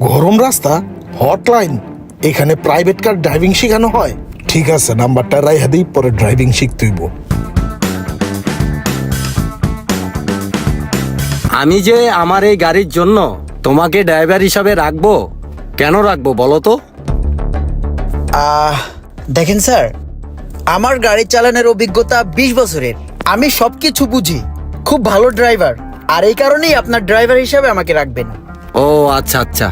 গরম রাস্তা, হটলাইন, এখানে প্রাইভেট কার ড্রাইভিং শেখানো হয়। ঠিক আছে, নাম্বারটা রাইহা দিই, পরে ড্রাইভিং শিখতেইব। আমি যে আমার এই গাড়ির জন্য তোমাকে ড্রাইভার হিসাবে রাখবো, কেন রাখবো বলো তো? দেখেন স্যার, আমার গাড়ি চালানোর অভিজ্ঞতা 20 বছরের। আমি সবকিছু বুঝি, খুব ভালো ড্রাইভার, আর এই কারণেই আপনার ড্রাইভার হিসাবে আমাকে রাখবেন। ও আচ্ছা আচ্ছা,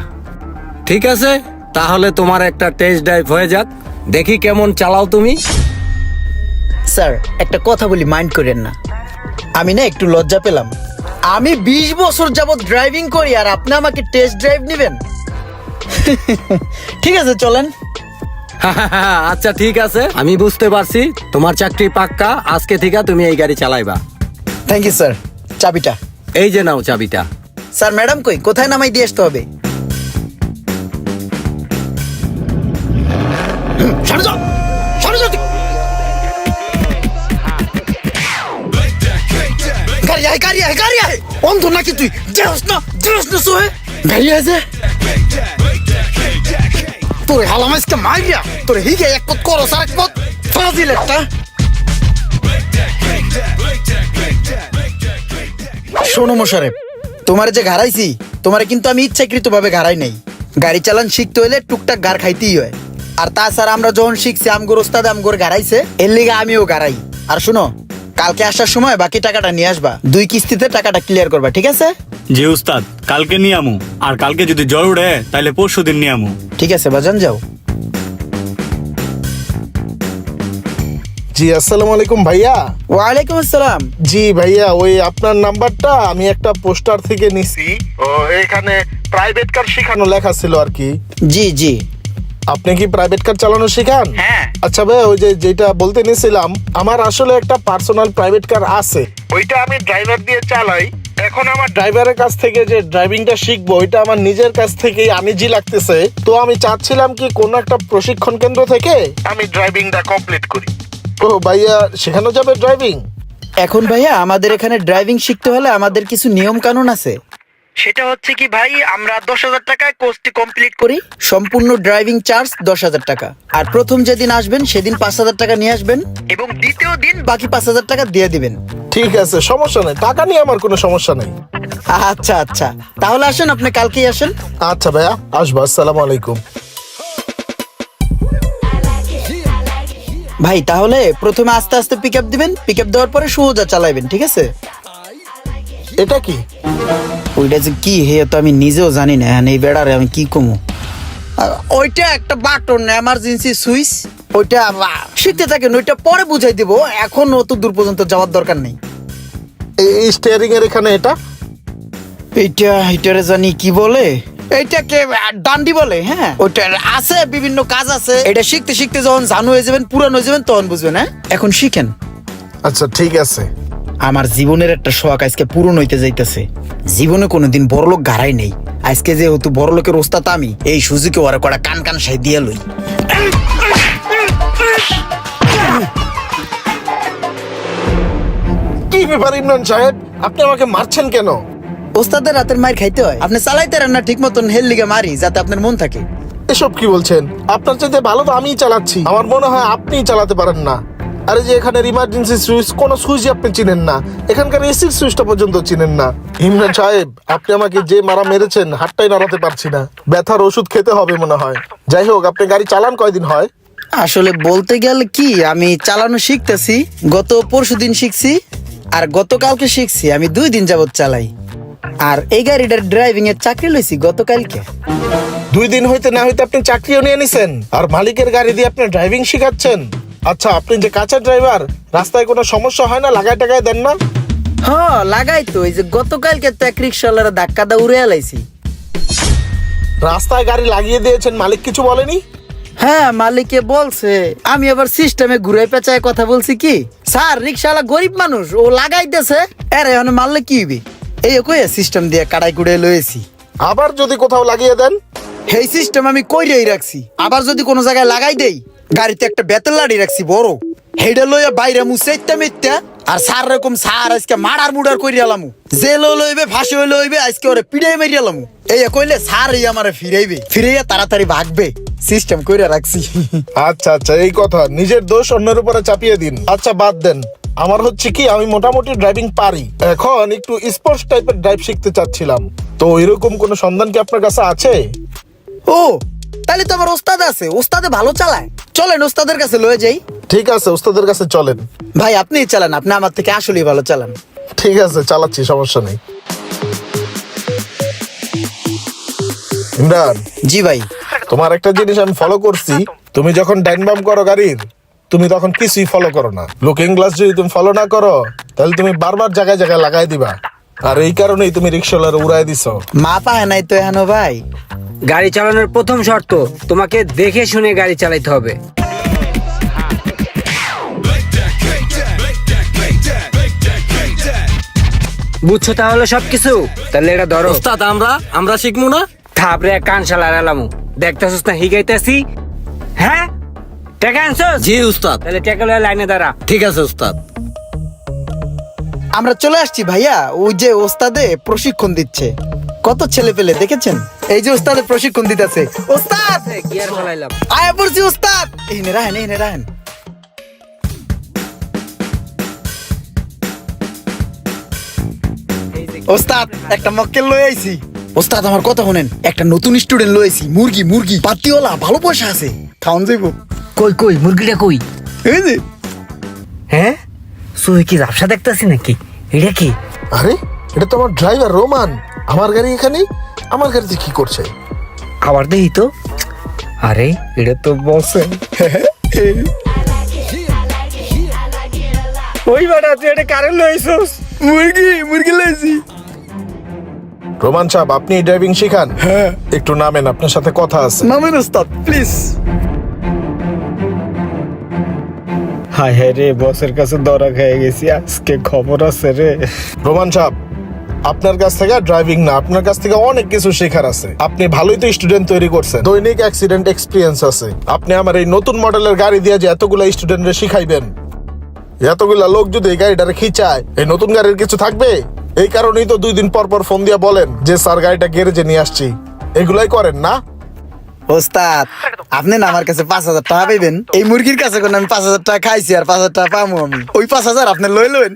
ঠিক আছে, তাহলে তোমার একটা টেস্ট ড্রাইভ হয়ে যাক, দেখি কেমন চালাও তুমি। স্যার একটা কথা বলি, মাইন্ড করেন না। আমি না একটু লজ্জা পেলাম। আমি 20 বছর যাবত ড্রাইভিং করি আর আপনি আমাকে টেস্ট ড্রাইভ নেবেন? ঠিক আছে, চলেন। আচ্ছা ঠিক আছে, আমি বুঝতে পারছি তোমার চাকরি পাক্কা, আজকে থেকে তুমি এই গাড়ি চালাইবা। Thank you sir. চাবিটা। এই যে নাও চাবিটা। স্যার ম্যাডাম কই, কোথায় নামাই দিয়ে আসতে হবে? সরে যাও, সরে যাও। গাড়ি আয়, গাড়ি আয়, গাড়ি আয়। অন্ধ নাকি তুই? দেহস না সোহে। গাড়ি আছে তোরে হালামাইসকে মাইরিয়া, তোরে হিগে এক পথ করস আর এক পথ ফাজিল একটা। শোনো মোশারেফ, তোমার যে ঘাড়াইছি, তোমারে কিন্তু আমি ইচ্ছাকৃত ভাবে ঘাড়াই নাই। গাড়ি চালান শিখতে হইলে টুকটাক গাড় খাইতেই হয়। আর তাছাড়া আমরা যখন শিখছি, আমগোর ওস্তাদ আমগোর ঘাড়াইছে, এর লিগে আমিও ঘাড়াই। আর শুনো, কালকে আসার সময় বাকি টাকাটা নিয়ে আসবা, 2 কিস্তিতে টাকাটা ক্লিয়ার করবা, ঠিক আছে? জি উস্তাদ, কালকে নিয়ে আমু, আর কালকে যদি জ্বর উঠে তাহলে পরশু দিন নিয়ে আমু। ঠিক আছে বাজান, যাও। জি আসসালামু আলাইকুম ভাইয়া। ওয়ালাইকুম আসসালাম। জি ভাইয়া, ওই আপনার নাম্বারটা আমি একটা পোস্টার থেকে নিছি। ও এখানে প্রাইভেট কার শেখানো লেখা ছিল আর কি। জি জি। আপনি কি প্রাইভেট কার চালানো শেখান? হ্যাঁ। আচ্ছা ভাই, ওই যে যেটা বলতে নিছিলাম, আমার আসলে একটা পার্সোনাল প্রাইভেট কার আছে, ওইটা আমি ড্রাইভার দিয়ে চালাই। এখন আমার ড্রাইভারের কাছ থেকে যে ড্রাইভিংটা শিখবো, ওইটা আমার নিজের কাছ থেকেই আনইজি লাগতেছে। তো আমি চাচ্ছিলাম কি কোন একটা প্রশিক্ষণ কেন্দ্র থেকে আমি ড্রাইভিংটা কমপ্লিট করি। ও ভাইয়া, শেখানো যাবে ড্রাইভিং? এখন ভাইয়া, আমাদের এখানে ড্রাইভিং শিখতে হলে আমাদের কিছু নিয়ম কানুন আছে। সেটা হচ্ছে কি ভাই, আমরা 10,000 টাকায় কোর্সটি কমপ্লিট করি। সম্পূর্ণ ড্রাইভিং চার্জ 10,000 টাকা। আর প্রথম যেদিন আসবেন সেদিন 5,000 টাকা নিয়ে আসবেন, এবং দ্বিতীয় দিন বাকি 5,000 টাকা দিয়ে দিবেন। ঠিক আছে, সমস্যা নেই, টাকা নিয়ে আমার কোনো সমস্যা নেই। আচ্ছা আচ্ছা, তাহলে আসেন, আপনি কালকেই আসেন। আচ্ছা ভাইয়া, আসবো। আসসালামু আলাইকুম। ভাই তাহলে প্রথমে আস্তে আস্তে পিক আপ দিবেন, পিক আপ দেওয়ার পরে সোজা চালাইবেন, ঠিক আছে? এটা কি? ওইটা যে কি হে তো আমি নিজেও জানি না, এই বেড়ারে আমি কি কমু। ওইটা একটা বাটন, এমার্জেন্সি সুইচ। ওইটা শিখতে থাকেন, ওইটা পরে বুঝাই দিব, এখন অত দূর পর্যন্ত যাওয়ার দরকার নেই। এই স্টিয়ারিং এর এখানে এটা এইটারে জানি কি বলে, এইটাকে ডান্ডি বলে। হ্যাঁ, ওইটা আছে, বিভিন্ন কাজ আছে। এটা শিখতে শিখতে যখন জানু হয়ে যাবেন, পুরান হয়ে যাবেন, তখন বুঝবেন। হ্যাঁ, এখন শিখেন। আচ্ছা ঠিক আছে। আমার জীবনের একটা শখ আজকে পূরণ হইতে যাইতেছে। জীবনে কোনোদিন বড়লোক গাড়াই নেই, আজকে যেহেতু বড়লোকের ওস্তাদ আমি, এই সুযোগে ওরা কটা কান কান সাই দিয়ে লই। কি ব্যাপার ইমরান সাহেব, আপনি আমাকে মারছেন কেন? ওস্তাদের রাতের মার খাইতে হয়, আপনি চালাইতে রান না ঠিক মতন, হেল লিগে মারি যাতে আপনার মন থাকে। এসব কি বলছেন? আপনার চাইতে ভালো তো আমিই চালাচ্ছি। আমার মনে হয় আপনিই চালাতে পারেন না। আরে যে এখানে ইমার্জেন্সি সুইচ, কোন সুইচই আপনি চিনেন না, এখানকার এসির সুইচটা পর্যন্ত চিনেন না। ইমরান সাহেব, আপনি আমাকে যে মারা মেরেছেন, হাতটাই নাড়াতে পারছি না, ব্যথার ওষুধ খেতে হবে মনে হয়। যাই হোক, আপনি গাড়ি চালান কয়দিন হয়? আসলে বলতে গেলে কি, আমি চালানো শিখতেছি, গত পরশুদিন শিখছি, আর গতকালকে শিখছি। আমি 2 দিন যাবত চালাই, আর এই গাড়িটার ড্রাইভিং এর চাকরি লইছি গতকালকে। 2 দিন হইতে না হইতে আপনি চাকরিও নিয়ে নিছেন, আর মালিকের গাড়ি দিয়ে আপনি ড্রাইভিং শিখাচ্ছেন? আচ্ছা, আপনি যে কাঁচা ড্রাইভার, রাস্তায় কোনো সমস্যা হয় না? লাগাই টাকায় দেন না? হ্যাঁ লাগাই তো, এই যে গতকালকে তো এক রিক্সাওয়ালারা ধাক্কা দা উড়ে আলাইছি। রাস্তায় গাড়ি লাগিয়ে দিয়েছেন, মালিক কিছু বলেনি? হ্যাঁ, মালিকে বলছে। আমি আবার সিস্টেমে ঘুরাই পেঁচায় কথা বলছি কি, স্যার রিক্সাওয়ালা গরিব মানুষ, ও লাগাইতেছে, এরে মানে মারলে কি হইবে, এই কই সিস্টেম দিয়ে কাটাই কুড়ে লয়েছি। আবার যদি কোথাও লাগিয়ে দেন? এই সিস্টেম আমি কইরেই রাখছি, আবার যদি কোনো জায়গায় লাগাই দেই, গাড়িতে একটা বেতের লাড়ি রাখছি বড়, হেডা লইয়া বাইরে মুসাইতে মিথ্যা আর স্যার এরকম স্যার আজকে মারার মুডার কইরা আলামু জেল লইবে ফাঁসি লইবে আজকে ওরে পিড়াই মারি আলামু এই কইলে স্যার এই আমারে ফিরাইয়া তাড়াতাড়ি ভাগবে সিস্টেম কইরা রাখছি। আচ্ছা আচ্ছা, এই কথা, নিজের দোষ অন্যের উপরে চাপিয়ে দিন। আচ্ছা বাদ দেন, আমার হচ্ছে কি আমি মোটামুটি ড্রাইভিং পারি, এখন একটু স্পোর্টস টাইপের ড্রাইভ শিখতে চাচ্ছিলাম। তো এরকম কোনো সন্ধান কি আপনার কাছে আছে? ও তাহলে তো আমার ওস্তাদ আছে, ওস্তাদে ভালো চালায়, চলেন ওস্তাদের কাছে লয়ে যাই। ঠিক আছে, ওস্তাদের কাছে চলেন। ভাই আপনিই চালান, আপনি আমার থেকে আসলেই ভালো চালান। ঠিক আছে, চালাচ্ছি, সমস্যা নেই। ইমরান, জি ভাই। তোমার একটা জিনিস আমি ফলো করছি, তুমি যখন ডাইন বাম করো গাড়ির, তুমি তখন কিছুই ফলো করো না। লুকিং গ্লাস যদি তুমি ফলো না করো, তাহলে তুমি বারবার জায়গায় জায়গায় লাগাই দিবা, আর এই কারণেই তুমি রিক্সাওয়ালার উড়াই দিছো। মা পায় নাই তো এখনো ভাই। গাড়ি চালানোর প্রথম শর্ত তোমাকে দেখে শুনে গাড়ি চালাতে হবে। বুঝছো তাহলে সবকিছু? তাহলে এটা ধরো। ওস্তাদ আমরা শিখবো না? থাপরে কান শালার এলামু, দেখতেছিস না হিগাইতেছি? হ্যাঁ টাকা আনছস? জি উস্তাদ। তাহলে টাকা লয়ে লাইনে দাঁড়া। ঠিক আছে উস্তাদ। আমরা চলে আসছি ভাইয়া, ওই যে ওস্তাদে প্রশিক্ষণ দিচ্ছে, কত ছেলে পেলে দেখেছেন? এই যে ওস্তাদে প্রশিক্ষণ দিতেছে। ওস্তাদ গিয়ার ফলাইলাম। আয়া পড়ছি ওস্তাদ, এই নে রাহেন, এই নে রাহেন। ওস্তাদ একটা মক্কেল লয়ে আইছি। ওস্তাদ আমার কথা শুনেন, একটা নতুন স্টুডেন্ট লয়ে আইছি, মুরগি পাতিওয়ালা, ভালো পয়সা আছে, খাওন যাইবো। কই কই মুরগিটা কই? এই যে হ্যাঁ সুই কি ব্যবসা দেখতেছি নাকি? এটা কি? আরে এটা তো আমার ড্রাইভার রোমান, আমার গাড়ি এখানে, আমার গাড়িতে কি করছে? আবার দেখি তো। আরে এটা তো বসে। ওই বাড়া তুই এটা কারেন্ট লইছস? মুরগি লইছি। রোমান সাহেব, আপনি ড্রাইভিং শিখান? হ্যাঁ। একটু নামেন, আপনার সাথে কথা আছে। নামেন ওস্তাদ প্লিজ। হায় হায় রে, বসের কাছে ধরা খেয়ে গেছি, আজকে খবর আছে রে। রোমান সাহেব, আপনার কাছ থেকে ড্রাইভিং না, আপনার কাছ থেকে অনেক কিছু শেখার আছে। আপনি ভালোই তো স্টুডেন্ট তৈরি করছেন, দৈনিক অ্যাক্সিডেন্ট এক্সপিরিয়েন্স আছে। আপনি আমার এই নতুন মডেলের গাড়ি দিয়ে যে এতগুলা স্টুডেন্টরে শিখাইবেন, এতগুলা লোক যদি এই গাড়িটারে খিচায়, এই নতুন গাড়ির কিছু থাকবে? এই কারণেই তো 2 দিন পর পর ফোন দিয়ে বলেন যে স্যার গাড়িটা গ্যারেজে নিয়ে আসছি। এগুলাই করেন না? ওস্তাদ আপনি না আমার কাছে 5,000 টাকা পাইবেন, এই মুরগির কাছে কোন আমি 5,000 টাকা খাইছি আর 5,000 টাকা পামু আমি, ওই 5,000 আপনি লই লইন।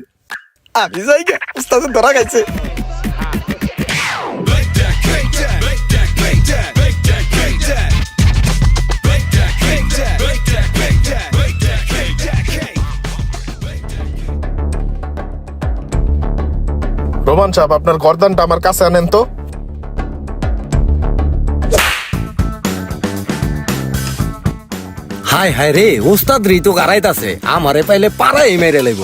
আমি যাই গে, ওস্তাদ ধরা খাইছে। রোমান সাহেব, আপনার গর্দানটা আমার কাছে আনেন তো। হায় হায় রে, ওস্তাদ রি তো গারাইতাছে, আমারে পাইলে পাড়াই মেরে লইব।